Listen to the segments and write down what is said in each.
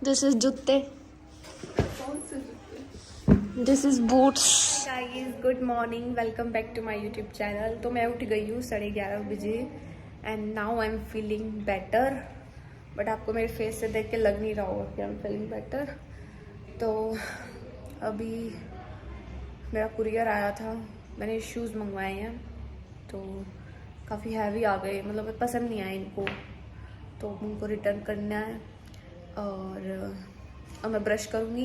This is जूते, this is boots. Guys good morning, welcome back to my YouTube channel. तो मैं उठ गई हूँ 11:30 बजे and now I am feeling better, but आपको मेरे फेस से देख के लग नहीं रहा होगा कि आई एम फीलिंग बेटर। तो अभी मेरा कुरियर आया था, मैंने शूज़ मंगवाए हैं तो काफ़ी हैवी आ गए, मतलब पसंद नहीं आए इनको, तो उनको रिटर्न करना है। और अब मैं ब्रश करूँगी।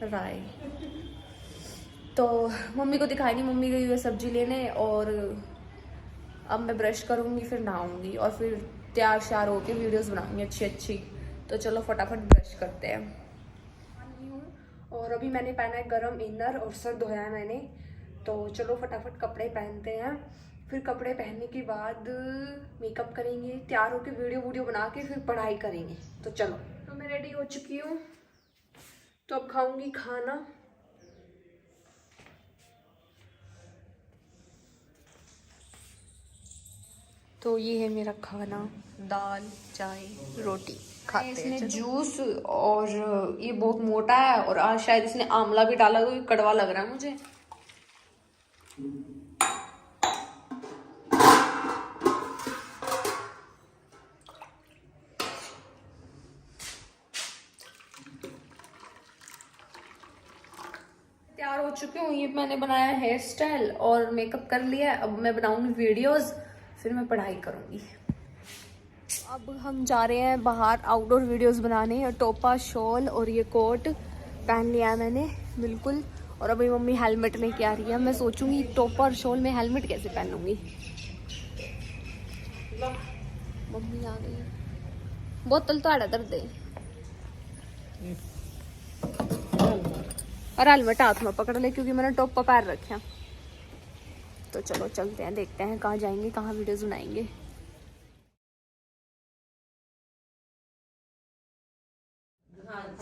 राय तो मम्मी को दिखाई नहीं, मम्मी गई हुई है सब्जी लेने, और अब मैं ब्रश करूँगी, फिर नहाऊंगी और फिर तैयार श्यार होके वीडियोस बनाऊंगी अच्छी अच्छी। तो चलो फटाफट ब्रश करते हैं। और अभी मैंने पहना है गरम इनर और सर धोया है मैंने, तो चलो फटाफट कपड़े पहनते हैं। फिर कपड़े पहनने के बाद मेकअप करेंगे, तैयार होके वीडियो बना के फिर पढ़ाई करेंगे। तो चलो, तो मैं रेडी हो चुकी हूँ, तो अब खाऊंगी खाना। तो ये है मेरा खाना, दाल चाय रोटी खाते हैं। इसने जूस, और ये बहुत मोटा है, और आज शायद इसने आंवला भी डाला, तो कड़वा लग रहा है मुझे। तैयार हो चुकी हूँ, ये मैंने बनाया हेयर स्टाइल और मेकअप कर लिया है। अब मैं बनाऊंगी वीडियोस, फिर मैं पढ़ाई करूंगी। अब हम जा रहे हैं बाहर आउटडोर वीडियोस बनाने, और टोपा शॉल और ये कोट पहन लिया है मैंने बिल्कुल। और अभी मम्मी हेलमेट लेके आ रही है, मैं सोचूंगी टोपा और शॉल में हेलमेट कैसे पहनूंगी। मम्मी आ गई, बोतल तो आड़ा दर्द है और हेलमेट हाथ में पकड़ ले, क्योंकि मैंने टोपा पैर रखे। तो चलो चलते हैं, देखते हैं कहाँ जाएंगे, कहाँ वीडियोस बनाएंगे।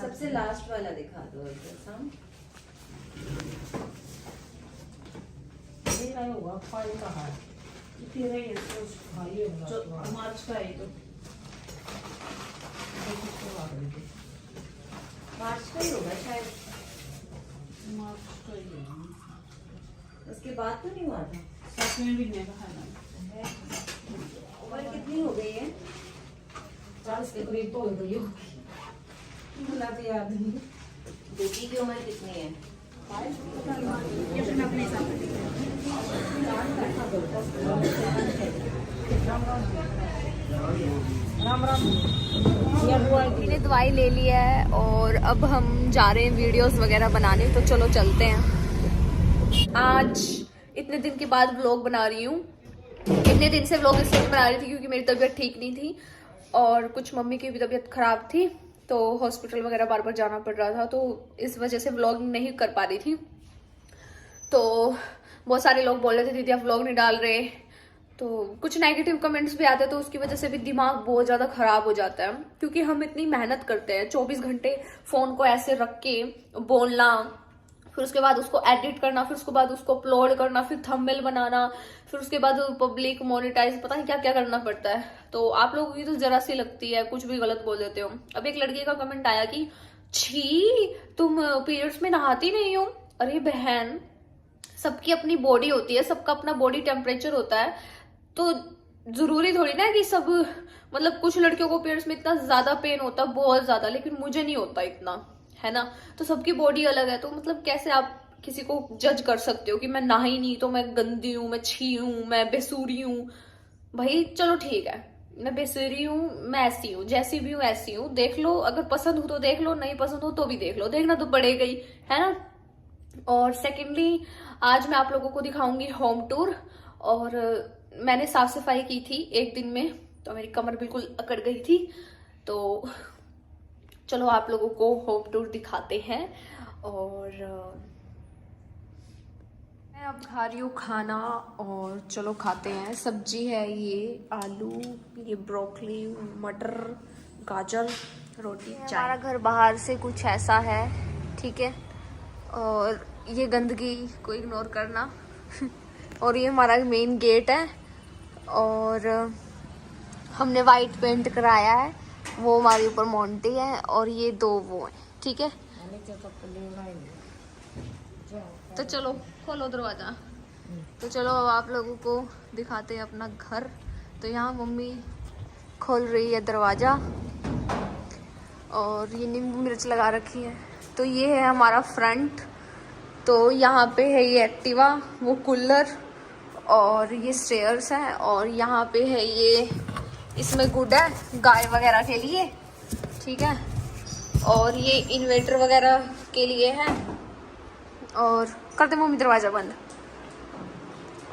सबसे लास्ट वाला दिखा दो। होगा फाइल का है, तेरा ये खाली होगा मार्च का है, तो मार्च का ही होगा शायद, मार्च का ही होगा। उसके बाद तो नहीं हुआ था, साथ में भी नहीं है। उम्र कितनी हो गई है? 40 के करीब तो हो गई होगी, मुझे तो याद नहीं। बेटी की उम्र कितनी है? राम राम। मैंने दवाई ले ली है और अब हम जा रहे हैं वीडियोस वगैरह बनाने, तो चलो चलते हैं। आज इतने दिन के बाद व्लॉग बना रही हूँ। इतने दिन से व्लॉग इसलिए बना रही थी क्योंकि मेरी तबीयत ठीक नहीं थी, और कुछ मम्मी की भी तबीयत खराब थी, तो हॉस्पिटल वगैरह बार बार जाना पड़ रहा था, तो इस वजह से व्लॉग नहीं कर पा रही थी। तो बहुत सारे लोग बोल रहे थे दीदी आप व्लॉग नहीं डाल रहे, तो कुछ नेगेटिव कमेंट्स भी आते हैं, तो उसकी वजह से भी दिमाग बहुत ज़्यादा ख़राब हो जाता है। क्योंकि हम इतनी मेहनत करते हैं, 24 घंटे फ़ोन को ऐसे रख के बोलना, फिर उसके बाद उसको एडिट करना, फिर उसके बाद उसको अपलोड करना, फिर थंबनेल बनाना, फिर उसके बाद पब्लिक मोनेटाइज, पता नहीं क्या क्या करना पड़ता है। तो आप लोगों की तो जरा सी लगती है, कुछ भी गलत बोल देते हो। अब एक लड़की का कमेंट आया कि छी तुम पीरियड्स में नहाती नहीं हो। अरे बहन, सबकी अपनी बॉडी होती है, सबका अपना बॉडी टेम्परेचर होता है, तो जरूरी थोड़ी ना कि सब, मतलब कुछ लड़कियों को पीरियड्स में इतना ज्यादा पेन होता है, बहुत ज्यादा, लेकिन मुझे नहीं होता इतना, है ना। तो सबकी बॉडी अलग है, तो मतलब कैसे आप किसी को जज कर सकते हो कि मैं नहाई नहीं तो मैं गंदी हूँ, मैं छी हूँ, मैं बेसूरी हूँ। भाई चलो ठीक है, मैं बेसूरी हूँ, मैं ऐसी हूँ, जैसी भी हूँ ऐसी हूँ, देख लो, अगर पसंद हो तो देख लो, नहीं पसंद हो तो भी देख लो, देखना तो पड़ेगा ही, है ना। और सेकेंडली आज मैं आप लोगों को दिखाऊंगी होम टूर, और मैंने साफ सफाई की थी एक दिन में, तो मेरी कमर बिल्कुल अकड़ गई थी। तो चलो आप लोगों को होम टूर दिखाते हैं। और मैं अब खा रही हूँ खाना, और चलो खाते हैं। सब्जी है ये आलू, ये ब्रोकली, मटर, गाजर, रोटी, चाय। हमारा घर बाहर से कुछ ऐसा है, ठीक है, और ये गंदगी को इग्नोर करना। और ये हमारा मेन गेट है, और हमने वाइट पेंट कराया है, वो हमारे ऊपर मोंटी है और ये 2 वो हैं, ठीक है। तो चलो खोलो दरवाजा। तो चलो अब आप लोगों को दिखाते हैं अपना घर। तो यहाँ मम्मी खोल रही है दरवाजा और ये नींबू मिर्च लगा रखी है। तो ये है हमारा फ्रंट। तो यहाँ पे है ये एक्टिवा, वो कूलर और ये स्टेयर्स है। और यहाँ पे है ये, इसमें गुड है गाय वगैरह के लिए, ठीक है। और ये इन्वर्टर वगैरह के लिए है। और करते मम्मी दरवाज़ा बंद।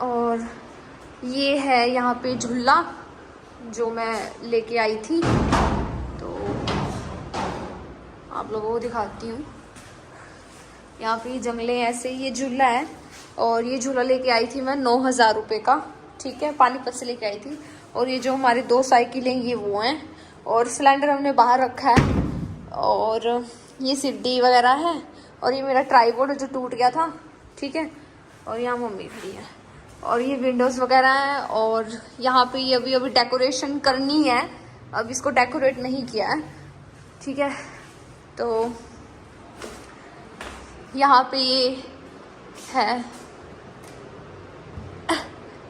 और ये है यहाँ पे झूला जो मैं लेके आई थी, तो आप लोगों को दिखाती हूँ। यहाँ पे जंगले ऐसे, ये झूला है और ये झूला लेके आई थी मैं 9,000 रुपये का, ठीक है, पानीपत से लेके आई थी। और ये जो हमारी 2 साइकिलें ये वो हैं। और सिलेंडर हमने बाहर रखा है। और ये सीढ़ी वगैरह है। और ये मेरा ट्राइपॉड जो टूट गया था, ठीक है। और यहाँ मम्मी खड़ी है। और ये विंडोज़ वगैरह हैं। और यहाँ पे ये अभी डेकोरेशन करनी है, अब इसको डेकोरेट नहीं किया है, ठीक है। तो यहाँ पे ये है,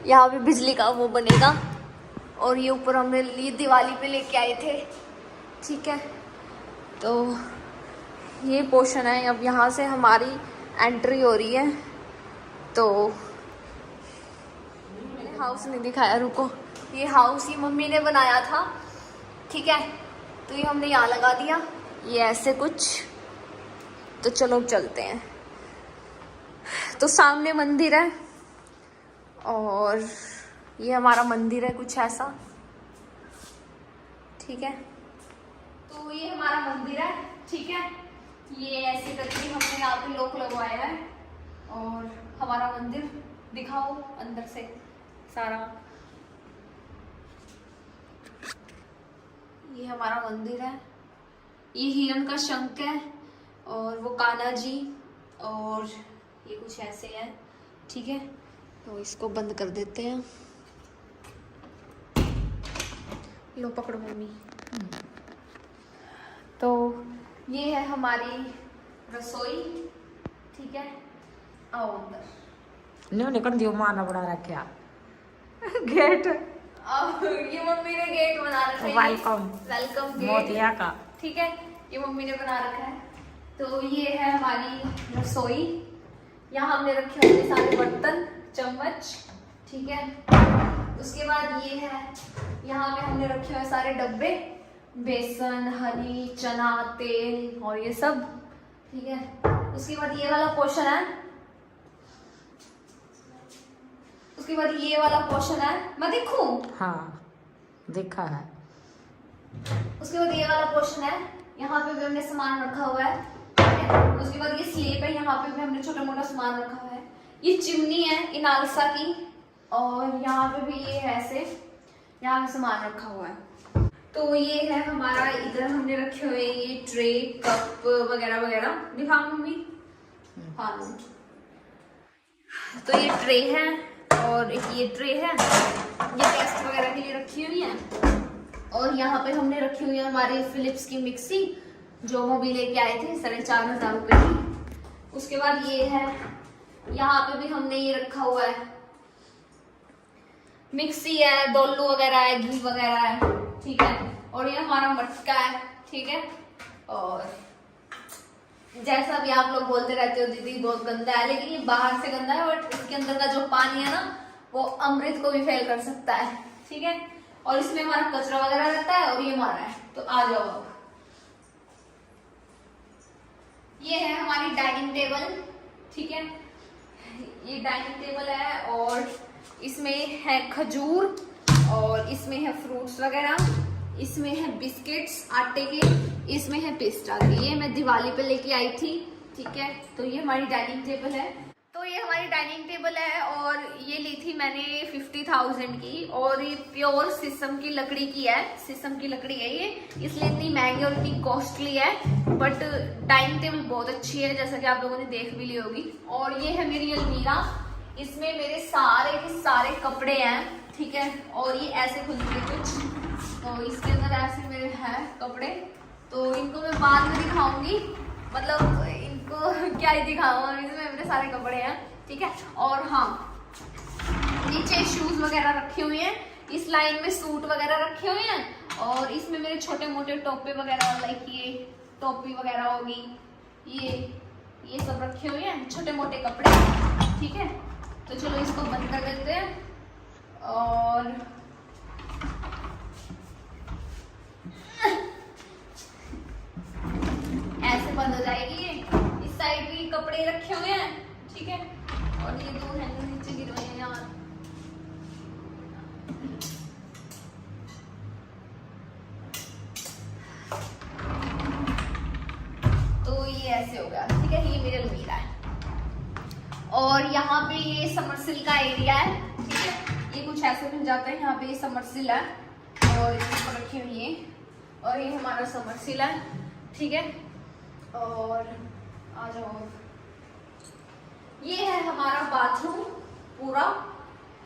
यहाँ पे बिजली का वो बनेगा। और ये ऊपर हमने ये दिवाली पे लेके आए थे, ठीक है। तो ये पोर्शन है, अब यहाँ से हमारी एंट्री हो रही है। तो मैंने हाउस नहीं दिखाया, रुको। ये हाउस ये मम्मी ने बनाया था, ठीक है। तो ये हमने यहाँ लगा दिया, ये ऐसे कुछ। तो चलो अब चलते हैं। तो सामने मंदिर है और ये हमारा मंदिर है कुछ ऐसा, ठीक है। तो ये हमारा मंदिर है, ठीक है। ये ऐसे करके हमने यहाँ पे लॉक लगवाया है। और हमारा मंदिर दिखाओ अंदर से सारा। ये हमारा मंदिर है। ये हिरण का शंख है और वो कान्हा जी, और ये कुछ ऐसे है, ठीक है। तो इसको बंद कर देते हैं। लो पकड़ो मम्मी। तो ये है हमारी रसोई, ठीक है। आओ अंदर। न्यू निकल दियो, माना बड़ा रखा गेट। अब ये मम्मी ने गेट बना रखा है, वेलकम गेट मोतिया का, ठीक है। ये मम्मी ने बना रखा है। तो ये है हमारी रसोई। यहाँ हमने रखे हुए सारे बर्तन, चम्मच, ठीक है। उसके बाद ये है, यहाँ पे हमने रखे हुए सारे डब्बे, बेसन, हनी, चना, तेल और ये सब, ठीक है। उसके बाद ये वाला पोर्शन है, उसके बाद ये वाला पोर्शन है, मैं दिखूं? हाँ देखा है। उसके बाद ये वाला पोर्शन है, यहाँ पे भी हमने सामान रखा हुआ है, ठीक है। उसके बाद ये स्लेब है, यहाँ पे भी हमने छोटा मोटा सामान रखा हुआ है। ये चिमनी है इनालसा की। और यहाँ पे भी ये है ऐसे, यहाँ पे सामान रखा हुआ है। तो ये है हमारा, इधर हमने रखे हुए ये ट्रे, कप वगैरह वगैरह। दिखा मम्मी? हाँ। तो ये ट्रे है और एक ये ट्रे है, ये टेस्ट वगैरह के लिए रखी हुई है। और यहाँ पे हमने रखी हुई है हमारी फिलिप्स की मिक्सी, जो मम्मी लेके आए थे 4,500 रुपए की। उसके बाद ये है, यहाँ पे भी हमने ये रखा हुआ है, मिक्सी है, डोलू वगैरह है, घी वगैरह है, ठीक है। और ये हमारा मटका है, ठीक है। और जैसा भी आप लोग बोलते रहते हो दीदी बहुत गंदा है, लेकिन ये बाहर से गंदा है, बट इसके अंदर का जो पानी है ना, वो अमृत को भी फेल कर सकता है, ठीक है। और इसमें हमारा कचरा वगैरह रहता है और ये हमारा है। तो आ जाओ अब। ये है हमारी डाइनिंग टेबल, ठीक है। ये डाइनिंग टेबल है और इसमें है खजूर और इसमें है फ्रूट्स वगैरह, इसमें है बिस्किट्स आटे के, इसमें है पिस्ता के। ये मैं दिवाली पे लेके आई थी, ठीक है। तो ये हमारी डाइनिंग टेबल है। तो ये हमारी डाइनिंग टेबल है और ये ली थी मैंने 50,000 की। और ये प्योर शीशम की लकड़ी की है, शीशम की लकड़ी है ये, इसलिए इतनी महंगी और इतनी कॉस्टली है। बट डाइनिंग टेबल बहुत अच्छी है, जैसा कि आप लोगों ने देख भी ली होगी। और ये है मेरी अलमीरा, इसमें मेरे सारे के सारे कपड़े हैं, ठीक है। और ये ऐसे खुलती है कुछ, तो इसके अंदर ऐसे मेरे हैं कपड़े, तो इनको मैं बाद में दिखाऊंगी, मतलब इनको क्या ही दिखाऊंगा, इसमें मेरे सारे कपड़े हैं, ठीक है। और हाँ, नीचे शूज वगैरह रखे हुए हैं, इस लाइन में सूट वगैरह रखे हुए हैं, और इसमें मेरे छोटे मोटे टोपे वगैरह, लाइक ये टोपी वगैरह होगी, ये सब रखे हुए हैं, छोटे मोटे कपड़े, ठीक है। तो चलो इसको बंद कर देते हैं, और ऐसे बंद हो जाएगी ये। इस साइड भी कपड़े रखे हुए हैं, ठीक है। और ये 2 हैंगर नीचे गिरवाए हैं यार। तो ये ऐसे हो गया, ठीक है। ये मेरे अलमीरा है, और यहाँ पे ये समरसिल का एरिया है, ठीक है। ये कुछ ऐसे मिल जाता है, यहाँ पे ये समरसिल है, और ये रखी हुई है, और ये हमारा समरसिल है, ठीक है। और आ जाओ, ये है हमारा बाथरूम पूरा,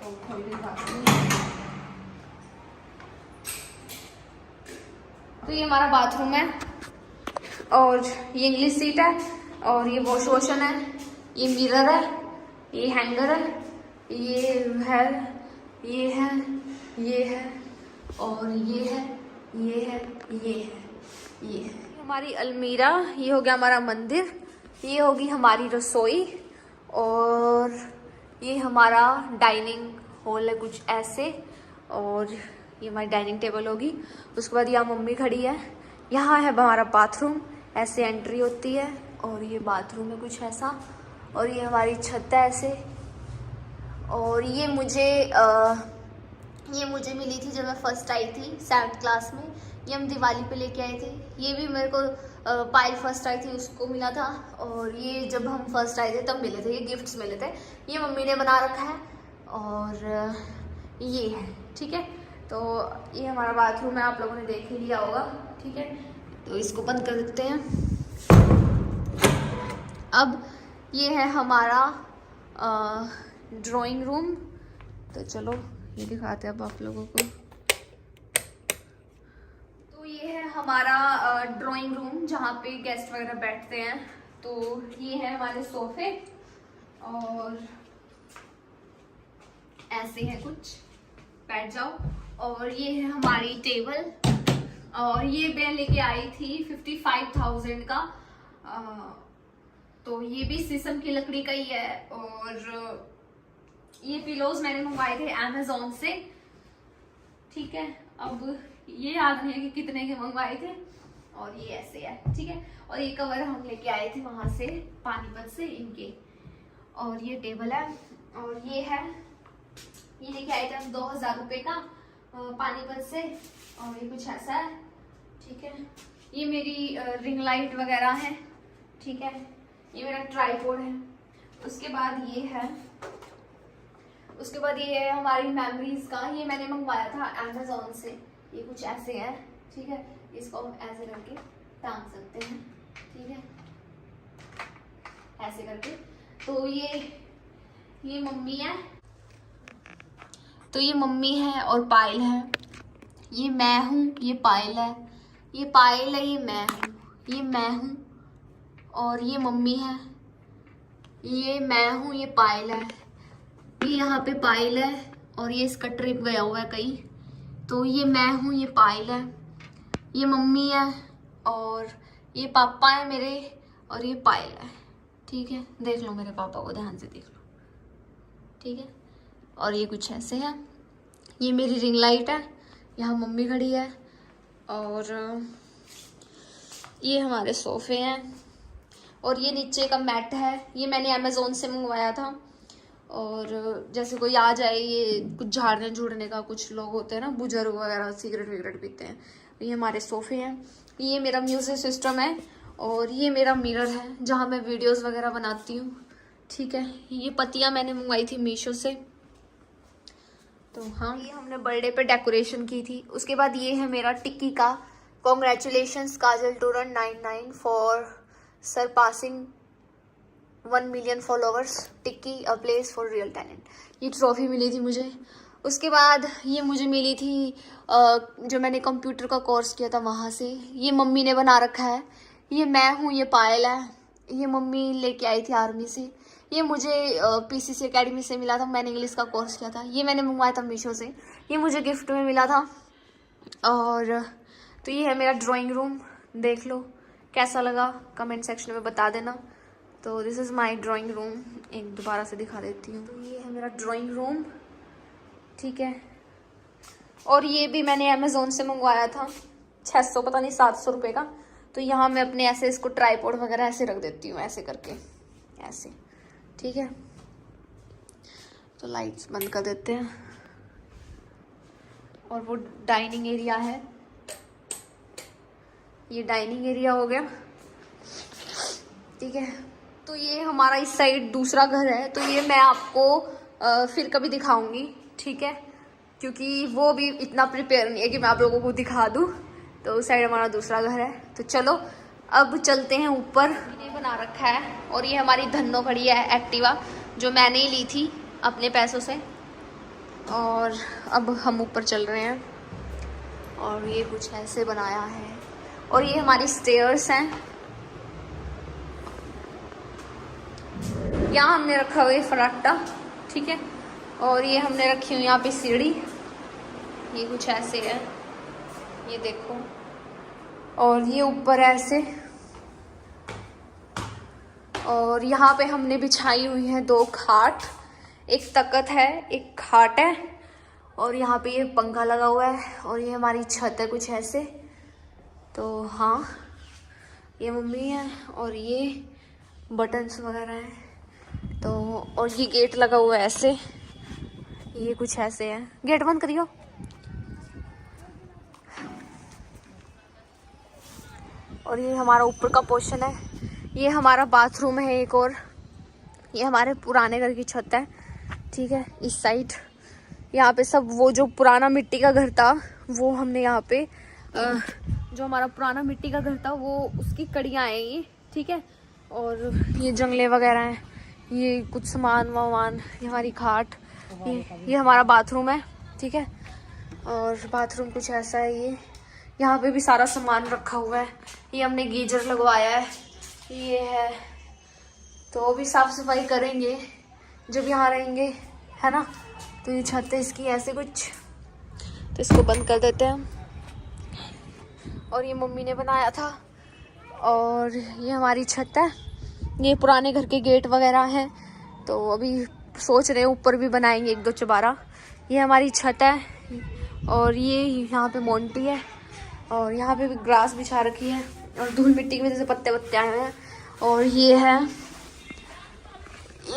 तो खोल दे बाथरूम। तो ये हमारा बाथरूम है, और ये इंग्लिश सीट है, और ये वॉश बेसिन है, ये मिरर है, ये हैंगर है, ये है, ये है, ये है, और ये है, ये है, ये है, ये है हमारी अलमीरा। ये हो गया हमारा मंदिर, ये होगी हमारी रसोई, और ये हमारा डाइनिंग हॉल है कुछ ऐसे, और ये हमारी डाइनिंग टेबल होगी। उसके बाद यहाँ मम्मी खड़ी है, यहाँ है हमारा बाथरूम, ऐसे एंट्री होती है, और ये बाथरूम है कुछ ऐसा, और ये हमारी छत है ऐसे। और ये मुझे मिली थी जब मैं फर्स्ट आई थी 7th क्लास में, ये हम दिवाली पे लेके आए थे। ये भी मेरे को पायल फर्स्ट आई थी उसको मिला था, और ये जब हम फर्स्ट आए थे तब मिले थे, ये गिफ्ट्स मिले थे। ये मम्मी ने बना रखा है, और ये है, ठीक है। तो ये हमारा बाथरूम है, आप लोगों ने देख ही लिया होगा, ठीक है। तो इसको बंद कर देते हैं। अब ये है हमारा ड्राइंग रूम, तो चलो ये दिखाते हैं अब आप लोगों को। तो ये है हमारा ड्राइंग रूम, जहाँ पे गेस्ट वगैरह बैठते हैं। तो ये है हमारे सोफे, और ऐसे है कुछ, बैठ जाओ। और ये है हमारी टेबल, और ये मैं लेके आई थी 55,000 का, तो ये भी शीशम की लकड़ी का ही है। और ये पिलोज मैंने मंगवाए थे Amazon से, ठीक है। अब ये याद नहीं है कि कितने के मंगवाए थे, और ये ऐसे है, ठीक है। और ये कवर हम लेके आए थे वहां से, पानीपत से इनके। और ये टेबल है, और ये है, ये लेके आए थे हम 2000 रुपए का पानीपत से, और ये कुछ ऐसा है, ठीक है। ये मेरी रिंग लाइट वगैरह है, ठीक है। ये मेरा ट्राइपॉड है। उसके बाद ये है, उसके बाद ये है हमारी मेमोरीज का, ये मैंने मंगवाया था Amazon से। ये कुछ ऐसे है, ठीक है। इसको हम ऐसे करके टांग सकते हैं, ठीक है, ऐसे करके। तो ये मम्मी है, तो ये मम्मी है और पायल है। ये मैं हूँ, ये पायल है, ये पायल है, ये मैं हूँ, ये मैं हूँ, और ये मम्मी है। ये मैं हूँ, ये पायल है, ये यहाँ पे पायल है, और ये इसका ट्रिप गया हुआ है कहीं। तो ये मैं हूँ, ये पायल है, ये मम्मी है, और ये पापा है मेरे, और ये पायल है, ठीक है। देख लो मेरे पापा को, ध्यान से देख लो, ठीक है। और ये कुछ ऐसे है। ये मेरी रिंग लाइट है, यहाँ मम्मी खड़ी है, और ये हमारे सोफे हैं, और ये नीचे का मैट है, ये मैंने Amazon से मंगवाया था। और जैसे कोई आ जाए, ये कुछ झाड़ने झूड़ने का, कुछ लोग होते हैं ना बुजुर्ग वगैरह, सिगरेट विगरेट पीते हैं। ये हमारे सोफे हैं। ये मेरा म्यूजिक सिस्टम है, और ये मेरा मिरर है जहाँ मैं वीडियोस वगैरह बनाती हूँ, ठीक है। ये पत्तियाँ मैंने मंगवाई थी मीशो से। तो हाँ, ये हमने बर्थडे पे डेकोरेशन की थी। उसके बाद ये है मेरा टिक्की का, कॉन्ग्रेचुलेशंस काजल टूरन 99 for surpassing 1 million followers, Tiki a place for real talent. ये ट्रॉफी मिली थी मुझे। उसके बाद ये मुझे मिली थी जो मैंने कंप्यूटर का कोर्स किया था वहाँ से। ये मम्मी ने बना रखा है। ये मैं हूँ, ये पायल है। ये मम्मी लेके आई थी आर्मी से। ये मुझे पीसीसी एकेडमी से मिला था, मैंने इंग्लिश का कोर्स किया था। ये मैंने मंगवाया था मीशो से, ये मुझे गिफ्ट में मिला था। और तो ये है मेरा ड्राइंग रूम, देख लो कैसा लगा कमेंट सेक्शन में बता देना। तो this is my drawing room, एक दोबारा से दिखा देती हूँ। तो ये है मेरा ड्राइंग रूम, ठीक है। और ये भी मैंने अमेज़ोन से मंगवाया था, 600 पता नहीं 700 रुपये का। तो यहाँ मैं अपने ऐसे इसको ट्राईपॉड वगैरह ऐसे रख देती हूँ, ऐसे करके, ऐसे, ठीक है। तो लाइट्स बंद कर देते हैं। और वो डाइनिंग एरिया है, ये डाइनिंग एरिया हो गया, ठीक है। तो ये हमारा इस साइड दूसरा घर है। तो ये मैं आपको फिर कभी दिखाऊंगी, ठीक है, क्योंकि वो भी इतना प्रिपेयर नहीं है कि मैं आप लोगों को दिखा दूँ। तो उस साइड हमारा दूसरा घर है। तो चलो अब चलते हैं ऊपर। मैंने बना रखा है। और ये हमारी धन्नो खड़ी है एक्टिवा, जो मैंने ही ली थी अपने पैसों से। और अब हम ऊपर चल रहे हैं। और ये कुछ ऐसे बनाया है। और ये हमारी स्टेयर्स हैं। यहाँ हमने रखा हुआ है फराटा, ठीक है। और ये हमने रखी हुई यहाँ पे सीढ़ी, ये कुछ ऐसे है, ये देखो। और ये ऊपर ऐसे। और यहाँ पे हमने बिछाई हुई है 2 खाट, एक तख्त है, एक खाट है। और यहाँ पे ये पंखा लगा हुआ है। और ये हमारी छत है कुछ ऐसे। तो हाँ, ये मम्मी है। और ये बटन्स वगैरह हैं। तो और ये गेट लगा हुआ है ऐसे, ये कुछ ऐसे है। गेट बंद करियो। और ये हमारा ऊपर का पोर्शन है। ये हमारा बाथरूम है एक। और ये हमारे पुराने घर की छत है, ठीक है। इस साइड यहाँ पे सब वो जो पुराना मिट्टी का घर था वो हमने यहाँ पे जो हमारा पुराना मिट्टी का घर था वो उसकी कड़ियाँ हैं ये, ठीक है। और ये जंगले वगैरह हैं, ये कुछ सामान वामान, ये हमारी खाट, ये हमारा बाथरूम है, ठीक है। और बाथरूम कुछ ऐसा है। ये यहाँ पे भी सारा सामान रखा हुआ है। ये हमने गीजर लगवाया है, ये है। तो भी साफ सफाई करेंगे जब यहाँ रहेंगे, है ना। तो ये छत है इसकी ऐसे कुछ। तो इसको बंद कर देते हैं। और ये मम्मी ने बनाया था। और ये हमारी छत है। ये पुराने घर के गेट वगैरह हैं। तो अभी सोच रहे हैं ऊपर भी बनाएंगे 1-2 चबारा। ये हमारी छत है। और ये यहाँ पे मोंटी है। और यहाँ पे भी ग्रास बिछा रखी है। और धूल मिट्टी की वजह से पत्ते पत्ते आए हुए हैं। और ये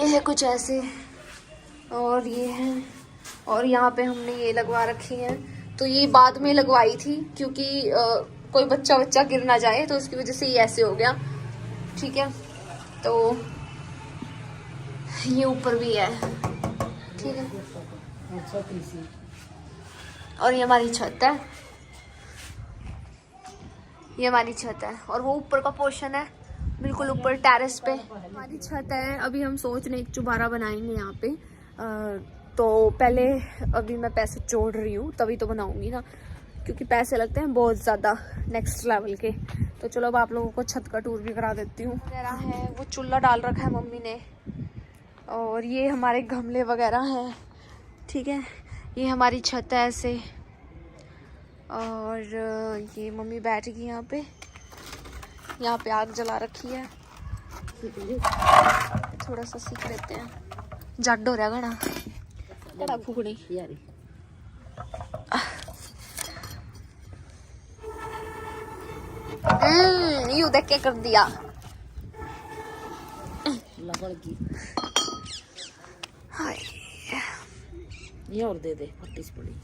है कुछ ऐसे। और ये है। और यहाँ पे हमने ये लगवा रखी है। तो ये बाद में लगवाई थी क्योंकि कोई बच्चा गिर ना जाए, तो उसकी वजह से ये ऐसे हो गया, ठीक है। तो ये ऊपर भी है, ठीक है। और ये हमारी छत है, ये हमारी छत है। और वो ऊपर का पोर्शन है, बिल्कुल ऊपर टेरेस पे हमारी छत है। अभी हम सोच रहे एक चुबारा बनाएंगे यहाँ पे। तो पहले अभी मैं पैसे जोड़ रही हूँ, तभी तो बनाऊंगी ना, क्योंकि पैसे लगते हैं बहुत ज़्यादा नेक्स्ट लेवल के। तो चलो अब आप लोगों को छत का टूर भी करा देती हूँ। वगैरह है, वो चूल्हा डाल रखा है मम्मी ने। और ये हमारे गमले वगैरह हैं, ठीक है। ये हमारी छत है ऐसे। और ये मम्मी बैठ गई यहाँ पे आग जला रखी है। थोड़ा सा सीख लेते हैं। जड हो रहा घना बड़ा फुकड़ी यू देख के कर दिया हाय। ये और दे दे पट्टीस पड़ी।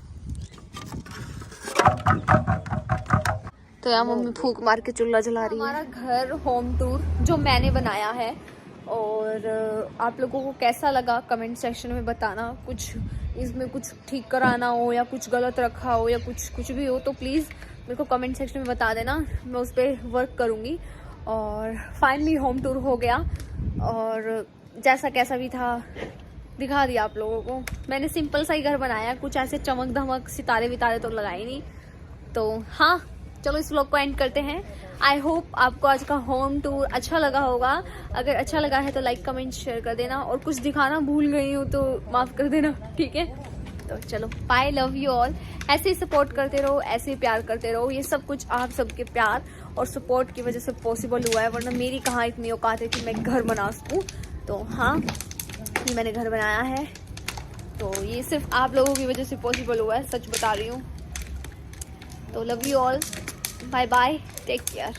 तो यहाँ मम्मी फूंक मार के चूल्हा जला रही है। हमारा घर होम टूर जो मैंने बनाया है। और आप लोगों को कैसा लगा कमेंट सेक्शन में बताना। कुछ इसमें कुछ ठीक कराना हो या कुछ गलत रखा हो या कुछ भी हो तो प्लीज़ मेरे को कमेंट सेक्शन में बता देना, मैं उस पर वर्क करूँगी। और फाइनली होम टूर हो गया। और जैसा कैसा भी था दिखा दिया आप लोगों को। मैंने सिंपल सा ही घर बनाया, कुछ ऐसे चमक धमक सितारे वितारे तो लगाए नहीं। तो हाँ, चलो इस व्लॉग को एंड करते हैं। आई होप आपको आज का होम टूर अच्छा लगा होगा। अगर अच्छा लगा है तो लाइक कमेंट शेयर कर देना, और कुछ दिखाना भूल गई हूँ तो माफ़ कर देना, ठीक है। तो चलो बाय, लव यू ऑल। ऐसे ही सपोर्ट करते रहो, ऐसे ही प्यार करते रहो। ये सब कुछ आप सबके प्यार और सपोर्ट की वजह से पॉसिबल हुआ है, वरना मेरी कहाँ इतनी औकात है कि मैं घर बना सकूँ। तो हाँ, ये मैंने घर बनाया है, तो ये सिर्फ आप लोगों की वजह से पॉसिबल हुआ है, सच बता रही हूँ। तो love you all, bye bye, take care.